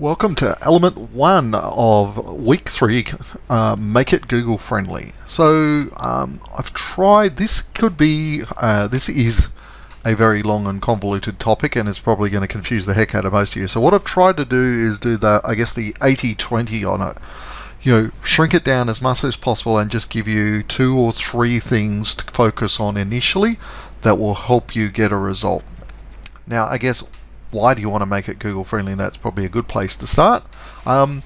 Welcome to element 1 of week 3, make it Google friendly. So I've tried, this is a very long and convoluted topic, and it's probably going to confuse the heck out of most of you. So what I've tried to do is do the 80-20 on it. Shrink it down as much as possible and just give you 2 or 3 things to focus on initially that will help you get a result. Now, I guess, why do you want to make it Google friendly? That's probably a good place to start. And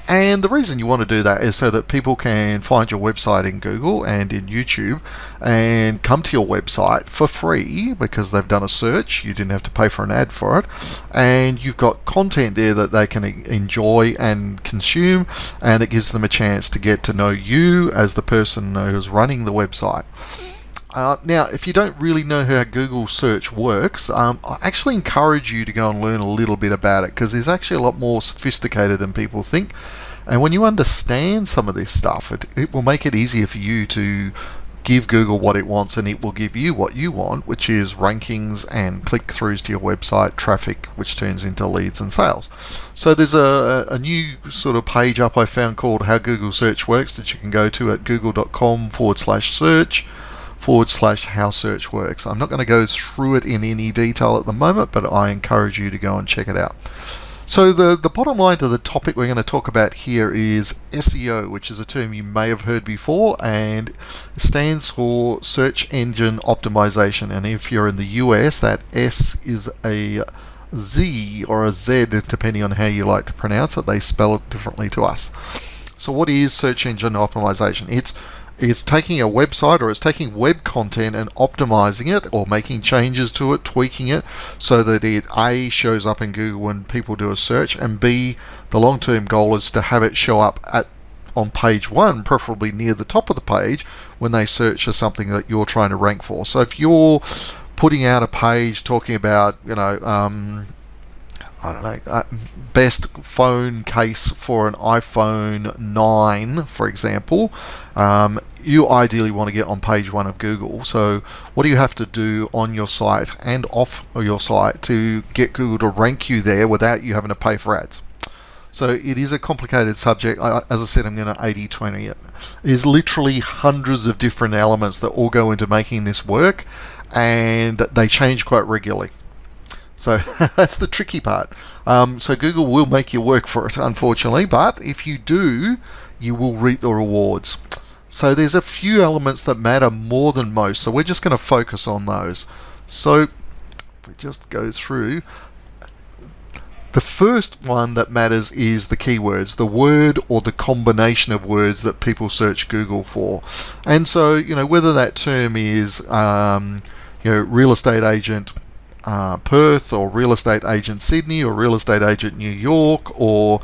the reason you want to do that is so that people can find your website in Google and in YouTube and come to your website for free because they've done a search. You didn't have to pay for an ad for it. And you've got content there that they can enjoy and consume, and it gives them a chance to get to know you as the person who's running the website. Now, if you don't really know how Google search works, I actually encourage you to go and learn a little bit about it, because it's actually a lot more sophisticated than people think. And when you understand some of this stuff, it will make it easier for you to give Google what it wants, and it will give you what you want, which is rankings and click-throughs to your website, traffic, which turns into leads and sales. So there's a new sort of page up I found called How Google Search Works that you can go to at google.com/search/how search works. I'm not going to go through it in any detail at the moment, but I encourage you to go and check it out. So the bottom line to the topic we're going to talk about here is SEO, which is a term you may have heard before, and it stands for Search Engine Optimization. And if you're in the US, that S is a Z or a Z, depending on how you like to pronounce it. They spell it differently to us. So what is Search Engine Optimization? It's taking a website, or it's taking web content and optimizing it, or making changes to it, tweaking it, so that it A, shows up in Google when people do a search, and B, the long-term goal is to have it show up on page 1, preferably near the top of the page, when they search for something that you're trying to rank for. So if you're putting out a page talking about, best phone case for an iPhone 9, for example, you ideally want to get on page 1 of Google. So what do you have to do on your site and off your site to get Google to rank you there without you having to pay for ads? So it is a complicated subject. As I said, I'm going to 80-20 it. There's literally hundreds of different elements that all go into making this work, and they change quite regularly. So that's the tricky part. So Google will make you work for it, unfortunately, but if you do, you will reap the rewards. So there's a few elements that matter more than most, so we're just going to focus on those. So if we just go through, the first one that matters is the keywords, the word or the combination of words that people search Google for. And so, whether that term is, real estate agent Perth, or real estate agent Sydney, or real estate agent New York, or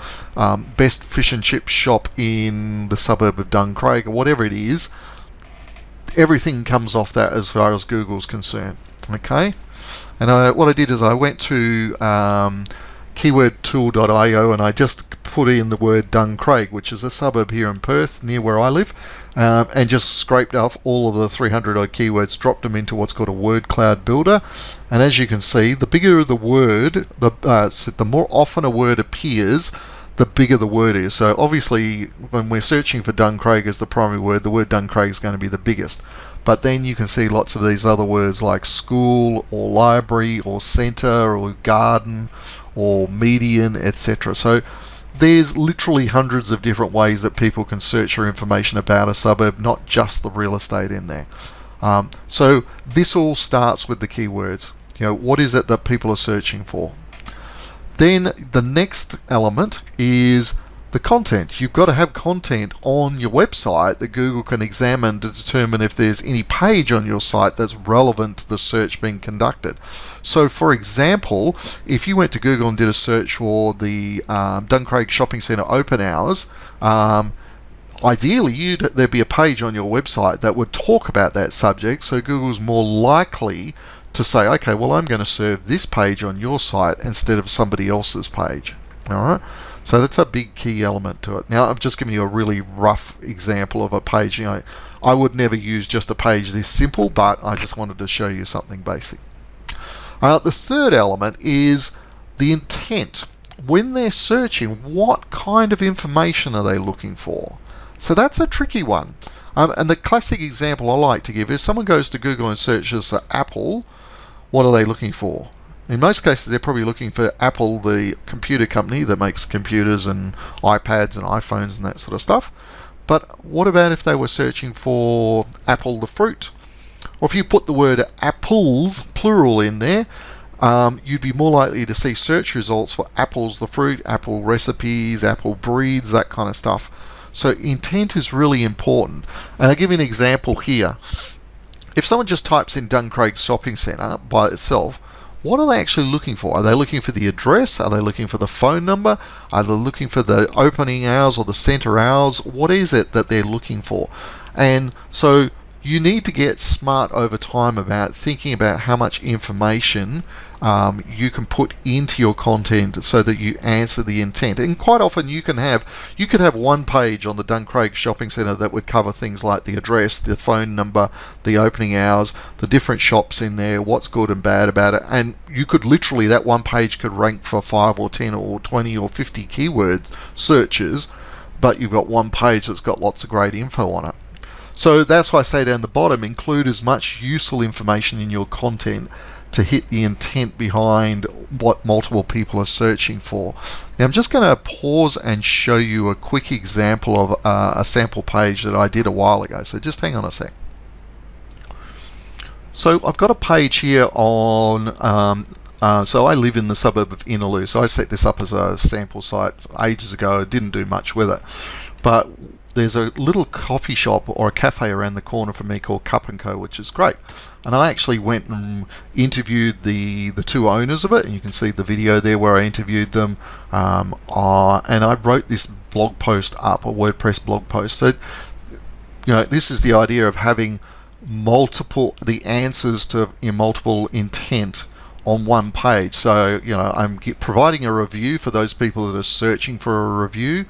best fish and chip shop in the suburb of Duncraig, or whatever it is, everything comes off that as far as Google's concerned. Okay, and what I did is I went to keywordtool.io and I just put in the word Duncraig, which is a suburb here in Perth near where I live, and just scraped off all of the 300 odd keywords, dropped them into what's called a word cloud builder. And as you can see, the bigger the word, the more often a word appears, the bigger the word is. So obviously when we're searching for Duncraig as the primary word, the word Duncraig is going to be the biggest. But then you can see lots of these other words like school, or library, or centre, or garden, or median, etc. So there's literally hundreds of different ways that people can search for information about a suburb, not just the real estate in there. So this all starts with the keywords. What is it that people are searching for? Then the next element is the content. You've got to have content on your website that Google can examine to determine if there's any page on your site that's relevant to the search being conducted. So for example, if you went to Google and did a search for the Duncraig Shopping Centre open hours, ideally there'd be a page on your website that would talk about that subject, so Google's more likely to say, okay, well, I'm going to serve this page on your site instead of somebody else's page. Alright, so that's a big key element to it. Now, I'm just giving you a really rough example of a page. I would never use just a page this simple, but I just wanted to show you something basic. The third element is the intent when they're searching, what kind of information are they looking for? So that's a tricky one. And the classic example I like to give is someone goes to Google and searches for Apple. What are they looking for? In most cases, they're probably looking for Apple, the computer company that makes computers and iPads and iPhones and that sort of stuff. But what about if they were searching for Apple the fruit? Or if you put the word apples, plural, in there, you'd be more likely to see search results for apples the fruit, apple recipes, apple breeds, that kind of stuff. So intent is really important. And I'll give you an example here. If someone just types in Duncraig Shopping Centre by itself, what are they actually looking for? Are they looking for the address? Are they looking for the phone number? Are they looking for the opening hours or the centre hours? What is it that they're looking for? And so you need to get smart over time about thinking about how much information you can put into your content so that you answer the intent. And quite often you could have one page on the Duncraig Shopping Centre that would cover things like the address, the phone number, the opening hours, the different shops in there, what's good and bad about it. And you could literally, that one page could rank for 5 or 10 or 20 or 50 keyword searches, but you've got one page that's got lots of great info on it. So that's why I say down the bottom, include as much useful information in your content to hit the intent behind what multiple people are searching for. Now I'm just going to pause and show you a quick example of a sample page that I did a while ago. So just hang on a sec. So I've got a page here on, so I live in the suburb of Innaloo. So I set this up as a sample site ages ago. I didn't do much with it. But there's a little coffee shop or a cafe around the corner from me called Cup&Co, which is great. And I actually went and interviewed the two owners of it, and you can see the video there where I interviewed them. And I wrote this blog post up, a WordPress blog post. So, this is the idea of having the answers to multiple intent on one page. So, I'm providing a review for those people that are searching for a review.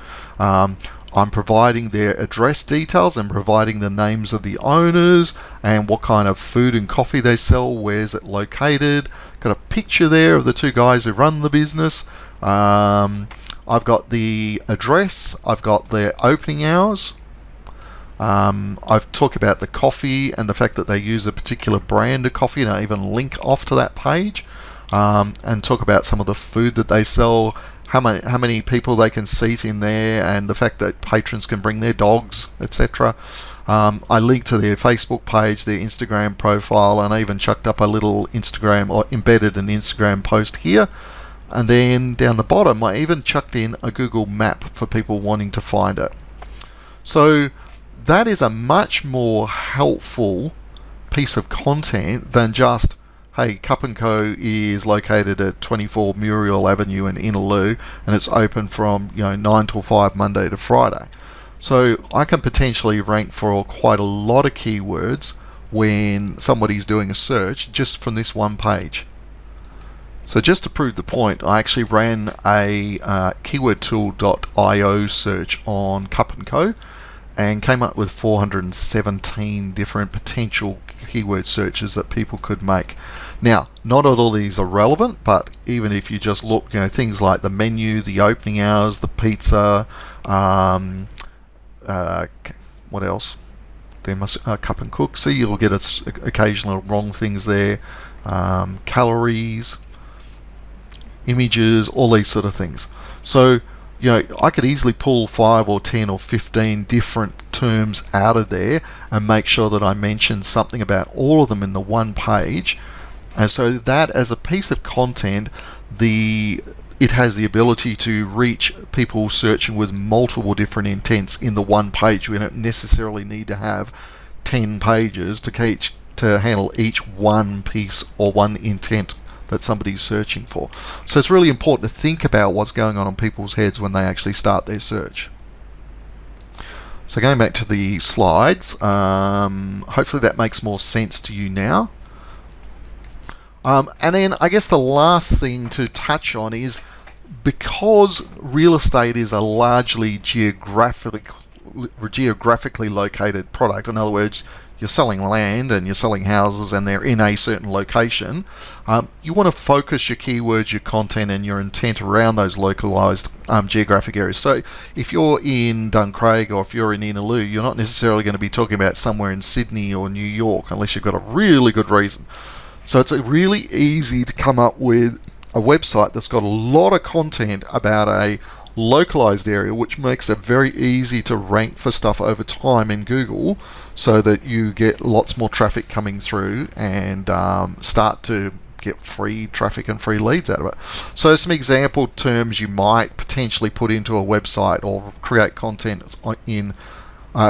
I'm providing their address details and providing the names of the owners and what kind of food and coffee they sell, where's it located. Got a picture there of the two guys who run the business. I've got the address, I've got their opening hours. I've talked about the coffee and the fact that they use a particular brand of coffee, and I even link off to that page, and talk about some of the food that they sell, how many people they can seat in there, and the fact that patrons can bring their dogs, etc. I linked to their Facebook page, their Instagram profile, and I even chucked up a little Instagram, or embedded an Instagram post here. And then down the bottom, I even chucked in a Google map for people wanting to find it. So that is a much more helpful piece of content than just, hey, Cup&Co is located at 24 Muriel Avenue in Innaloo, and it's open from 9 till 5 Monday to Friday. So I can potentially rank for quite a lot of keywords when somebody's doing a search just from this one page. So just to prove the point, I actually ran a keywordtool.io search on Cup&Co and came up with 417 different potential keyword searches that people could make. Now, not all of these are relevant, but even if you just look, things like the menu, the opening hours, the pizza, what else? There must Cup and Cook. See, you'll get occasional wrong things there. Calories, images, all these sort of things. So, I could easily pull 5 or 10 or 15 different terms out of there and make sure that I mention something about all of them in the one page. And so that, as a piece of content, it has the ability to reach people searching with multiple different intents in the one page. We don't necessarily need to have 10 pages to handle each one piece or one intent that somebody's searching for. So it's really important to think about what's going on in people's heads when they actually start their search. So going back to the slides, hopefully that makes more sense to you now. And then I guess the last thing to touch on is, because real estate is a largely geographically located product, in other words, you're selling land and you're selling houses and they're in a certain location, you want to focus your keywords, your content, and your intent around those localized geographic areas. So if you're in Duncraig or if you're in Inaloo, you're not necessarily going to be talking about somewhere in Sydney or New York unless you've got a really good reason. So it's really easy to come up with a website that's got a lot of content about a localized area, which makes it very easy to rank for stuff over time in Google, so that you get lots more traffic coming through and start to get free traffic and free leads out of it. So some example terms you might potentially put into a website or create content in.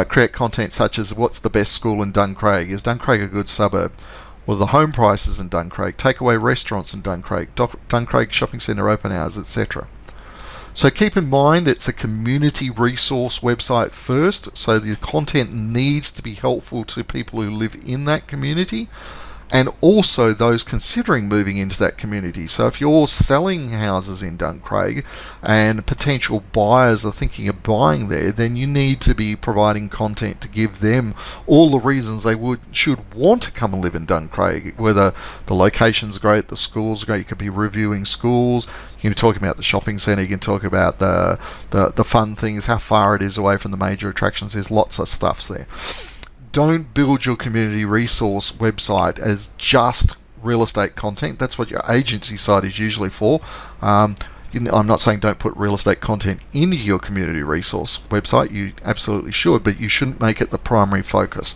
Create content such as, what's the best school in Duncraig? Is Duncraig a good suburb? What are the home prices in Duncraig? Takeaway restaurants in Duncraig? Duncraig shopping centre open hours, etc. So keep in mind it's a community resource website first, so the content needs to be helpful to people who live in that community and also those considering moving into that community. So if you're selling houses in Duncraig and potential buyers are thinking of buying there, then you need to be providing content to give them all the reasons they should want to come and live in Duncraig, whether the location's great, the school's great. You could be reviewing schools, you can be talking about the shopping centre, you can talk about the fun things, how far it is away from the major attractions. There's lots of stuff there. Don't build your community resource website as just real estate content. That's what your agency site is usually for. I'm not saying don't put real estate content into your community resource website. You absolutely should, but you shouldn't make it the primary focus.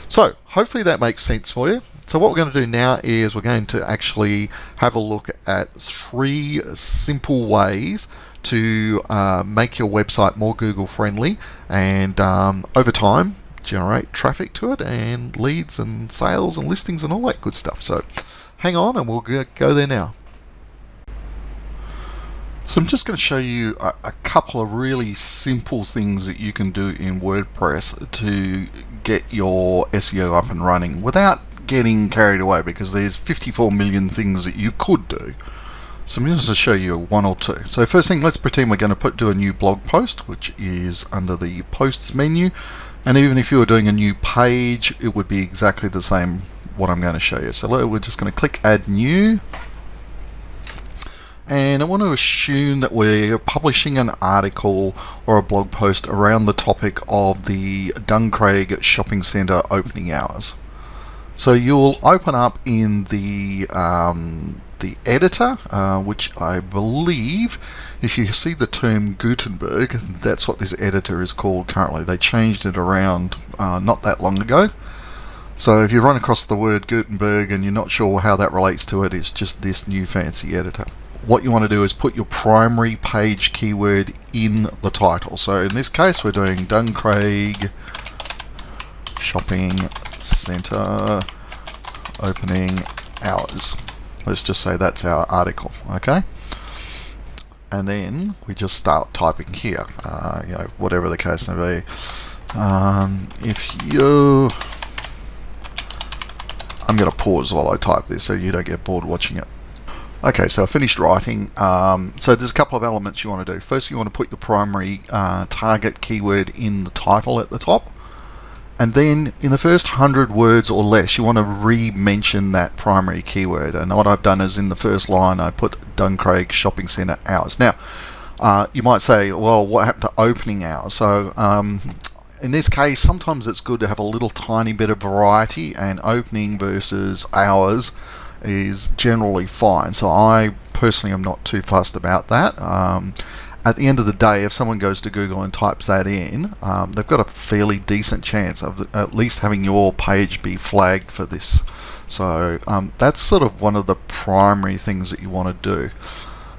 So hopefully that makes sense for you. So what we're going to do now is we're going to actually have a look at 3 simple ways to make your website more Google friendly and over time generate traffic to it and leads and sales and listings and all that good stuff. So hang on and we'll go there now. So I'm just going to show you a couple of really simple things that you can do in WordPress to get your SEO up and running without getting carried away, because there's 54 million things that you could do. So I'm just going to show you 1 or 2. So first thing, let's pretend we're going to do a new blog post, which is under the posts menu. And even if you were doing a new page, it would be exactly the same what I'm going to show you. So we're just going to click add new. And I want to assume that we're publishing an article or a blog post around the topic of the Duncraig Shopping Centre opening hours. So you'll open up in the editor, which I believe, if you see the term Gutenberg, that's what this editor is called currently. They changed it around not that long ago. So if you run across the word Gutenberg and you're not sure how that relates to it, it's just this new fancy editor. What you want to do is put your primary page keyword in the title. So in this case, we're doing Duncraig Shopping Centre opening hours. Let's just say that's our article, okay? And then we just start typing here, whatever the case may be. I'm going to pause while I type this so you don't get bored watching it. Okay, so I finished writing. So there's a couple of elements you want to do. First, you want to put your primary target keyword in the title at the top. And then in the first 100 words or less, you want to re-mention that primary keyword. And what I've done is in the first line, I put Duncraig Shopping Centre hours. Now, you might say, well, what happened to opening hours? So in this case, sometimes it's good to have a little tiny bit of variety, and opening versus hours is generally fine. So I personally am not too fussed about that. At the end of the day, if someone goes to Google and types that in, they've got a fairly decent chance of at least having your page be flagged for this. So that's sort of one of the primary things that you want to do.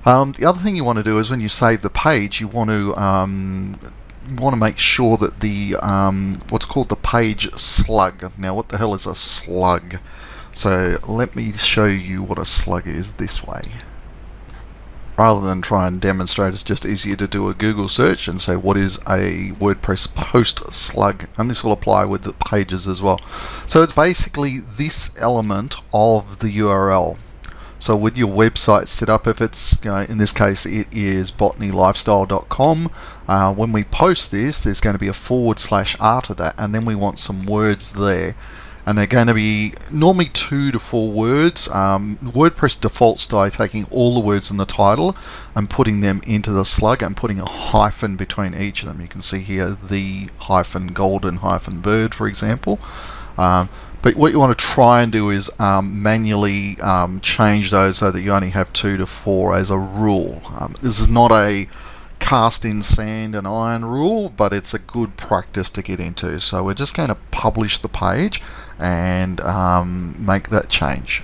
The other thing you want to do is when you save the page, you want to make sure that the what's called the page slug. Now, what the hell is a slug? So let me show you what a slug is this way. Rather than try and demonstrate, it's just easier to do a Google search and say what is a WordPress post slug, and this will apply with the pages as well. So it's basically this element of the URL. So with your website set up, if it's, in this case it is botanylifestyle.com, when we post this, there's going to be a / after that, and then we want some words there. And they're going to be normally 2 to 4 words. WordPress defaults by taking all the words in the title and putting them into the slug and putting a hyphen between each of them. You can see here the hyphen golden hyphen bird, for example. But what you want to try and do is manually change those so that you only have 2 to 4 as a rule. This is not a cast in sand and iron rule, but it's a good practice to get into. So we're just going to publish the page and make that change.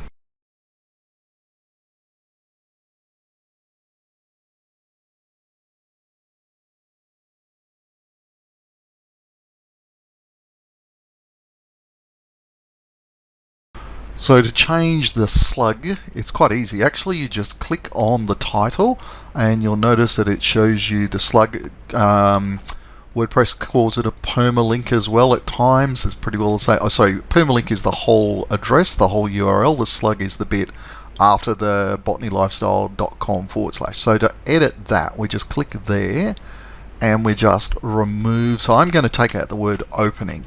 So to change the slug, it's quite easy. Actually, you just click on the title and you'll notice that it shows you the slug. WordPress calls it a permalink as well at times. It's pretty well to say. Oh, sorry, permalink is the whole address, the whole URL. The slug is the bit after the botanylifestyle.com /. So to edit that, we just click there and we just remove. So I'm going to take out the word opening.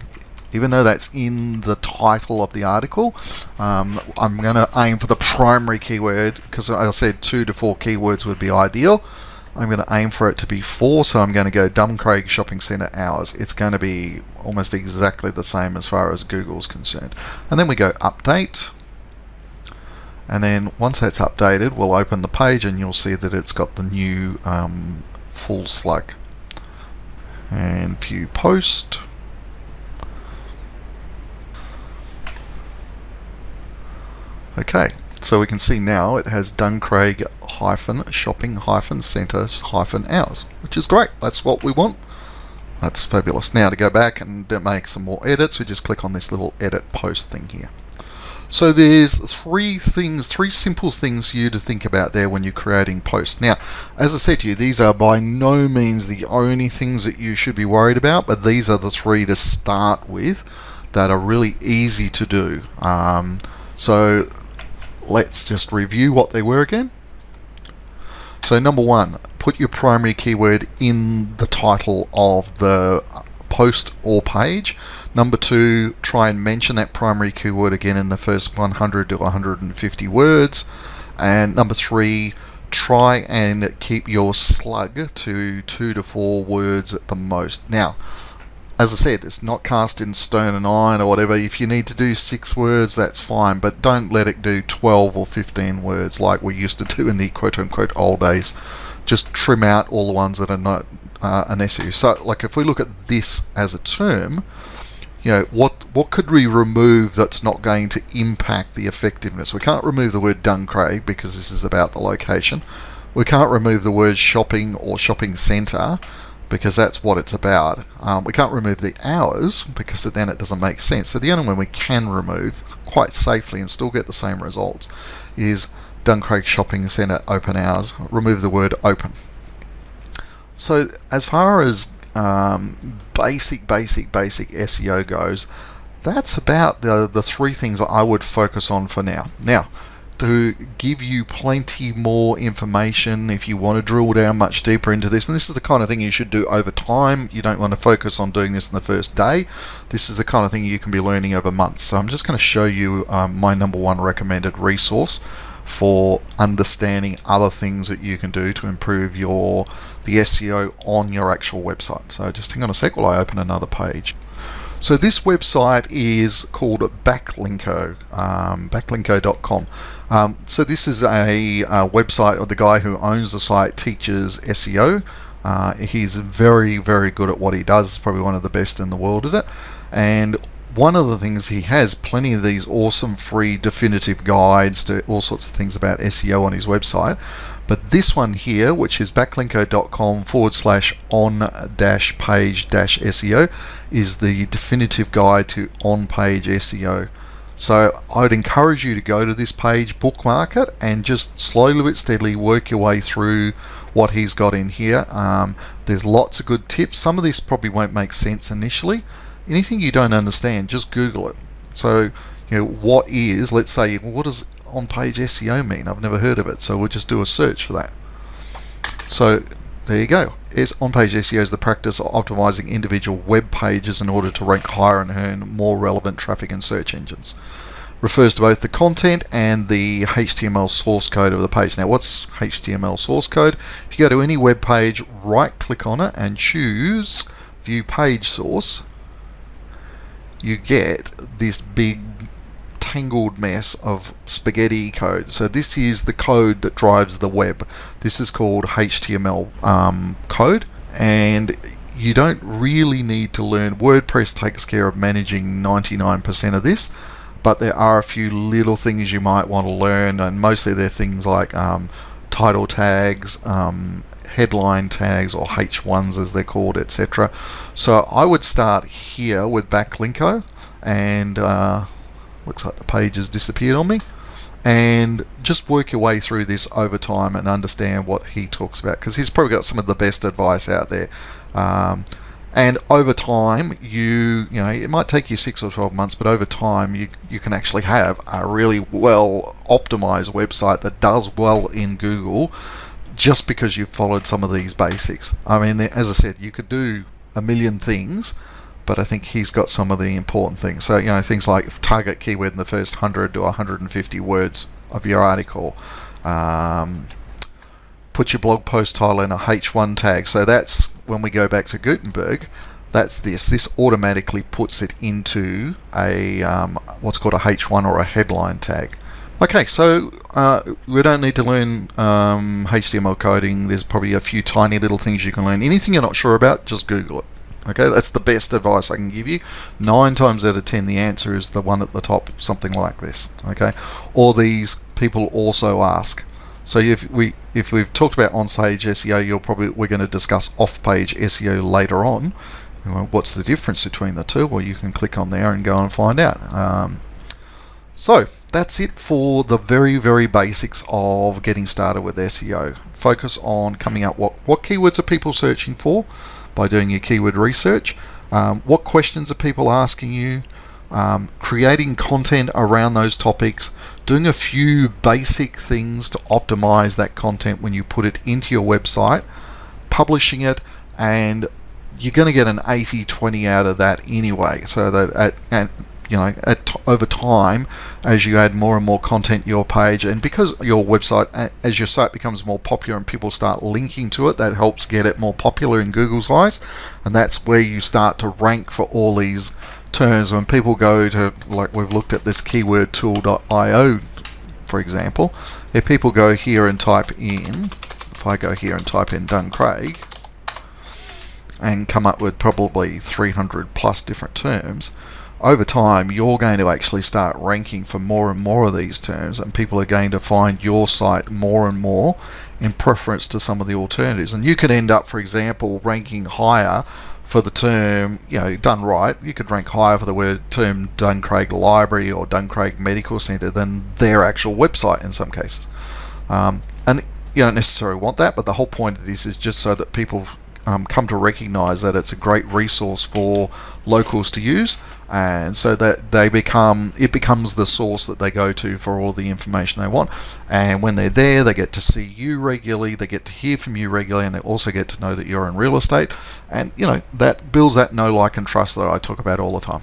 Even though that's in the title of the article, I'm going to aim for the primary keyword, because I said 2 to 4 keywords would be ideal. I'm going to aim for it to be 4, so I'm going to go Duncraig Shopping Centre hours. It's going to be almost exactly the same as far as Google's concerned. And then we go update. And then once that's updated, we'll open the page and you'll see that it's got the new full slug. And view post. Okay, so we can see now it has Duncraig Shopping Centre hours, which is great. That's what we want. That's fabulous. Now to go back and make some more edits, we just click on this little edit post thing here. So there's 3 simple things for you to think about there when you're creating posts. Now, as I said to you, these are by no means the only things that you should be worried about, but these are the 3 to start with that are really easy to do. So let's just review what they were again. So number 1, put your primary keyword in the title of the post or page. Number 2, try and mention that primary keyword again in the first 100 to 150 words. And number 3, try and keep your slug to 2 to 4 words at the most. Now, as I said, it's not cast in stone and iron or whatever. If you need to do 6 words, that's fine, but don't let it do 12 or 15 words like we used to do in the quote-unquote old days. Just trim out all the ones that are not an SEO. So, like, if we look at this as a term, what could we remove that's not going to impact the effectiveness? We can't remove the word Duncraig because this is about the location. We can't remove the word shopping or shopping centre, because that's what it's about. We can't remove the hours because then it doesn't make sense. So the only one we can remove quite safely and still get the same results is Duncraig Shopping Centre open hours. Remove the word open. So as far as basic SEO goes, that's about the 3 things that I would focus on for now. Now, to give you plenty more information if you want to drill down much deeper into this, and this is the kind of thing you should do over time. You don't want to focus on doing this in the first day. This is the kind of thing you can be learning over months. So I'm just going to show you my number 1 recommended resource for understanding other things that you can do to improve the SEO on your actual website. So just hang on a sec while I open another page. So this website is called Backlinko, backlinko.com. So this is a website, or the guy who owns the site teaches SEO. He's very, very good at what he does, probably one of the best in the world at it. And one of the things, he has plenty of these awesome free definitive guides to all sorts of things about SEO on his website. But this one here, which is backlinko.com /on-page-SEO, is the definitive guide to on-page SEO. So I'd encourage you to go to this page, bookmark it, and just slowly but steadily work your way through what he's got in here. There's lots of good tips. Some of this probably won't make sense initially. Anything you don't understand, just Google it. So, what is, let's say, what does on-page SEO mean? I've never heard of it, so we'll just do a search for that. So there you go. On-page SEO is the practice of optimizing individual web pages in order to rank higher and earn more relevant traffic in search engines. Refers to both the content and the HTML source code of the page. Now, what's HTML source code? If you go to any web page, right-click on it and choose View Page Source, you get this big tangled mess of spaghetti code. So this is the code that drives the web. This is called HTML code, and you don't really need to learn. WordPress takes care of managing 99% of this, but there are a few little things you might want to learn, and mostly they're things like title tags, headline tags, or H1s as they're called, etc. So I would start here with Backlinko, and looks like the page has disappeared on me, and just work your way through this over time and understand what he talks about, because he's probably got some of the best advice out there. And over time, you know, it might take you 6 or 12 months, but over time you can actually have a really well optimized website that does well in Google, just because you've followed some of these basics. I mean, as I said, you could do a million things, but I think he's got some of the important things. So, you know, things like target keyword in the first 100 to 150 words of your article. Put your blog post title in a H1 tag. So that's, when we go back to Gutenberg, that's this. This automatically puts it into a what's called a H1 or a headline tag. Okay, so we don't need to learn HTML coding. There's probably a few tiny little things you can learn. Anything you're not sure about, just Google it. Okay, that's the best advice I can give you. 9 times out of 10, the answer is the one at the top, something like this. Okay, or these people also ask. So if we've talked about on-page SEO, we're going to discuss off-page SEO later on. Well, what's the difference between the two? Well, you can click on there and go and find out. So that's it for the very, very basics of getting started with SEO. Focus on coming up what keywords are people searching for by doing your keyword research. What questions are people asking you? Creating content around those topics, doing a few basic things to optimize that content when you put it into your website, publishing it, and you're going to get an 80-20 out of that anyway. So that over time, as you add more and more content to your page, and because your website, as your site becomes more popular and people start linking to it, that helps get it more popular in Google's eyes, and that's where you start to rank for all these terms. When people go to, like we've looked at this keywordtool.io, for example, if people go here and type in, if I go here and type in Duncraig and come up with probably 300 plus different terms, over time you're going to actually start ranking for more and more of these terms, and people are going to find your site more and more in preference to some of the alternatives. And you could end up, for example, ranking higher for the term, done right, you could rank higher for the term Duncraig Library or Duncraig Medical Centre than their actual website in some cases. And you don't necessarily want that, but the whole point of this is just so that people come to recognize that it's a great resource for locals to use, and so that it becomes the source that they go to for all the information they want. And when they're there, they get to see you regularly, they get to hear from you regularly, and they also get to know that you're in real estate, and that builds that know, like, and trust that I talk about all the time.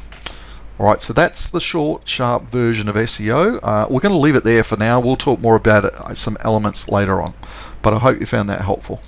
Alright, so that's the short, sharp version of SEO. We're going to leave it there for now. We'll talk more about some elements later on, but I hope you found that helpful.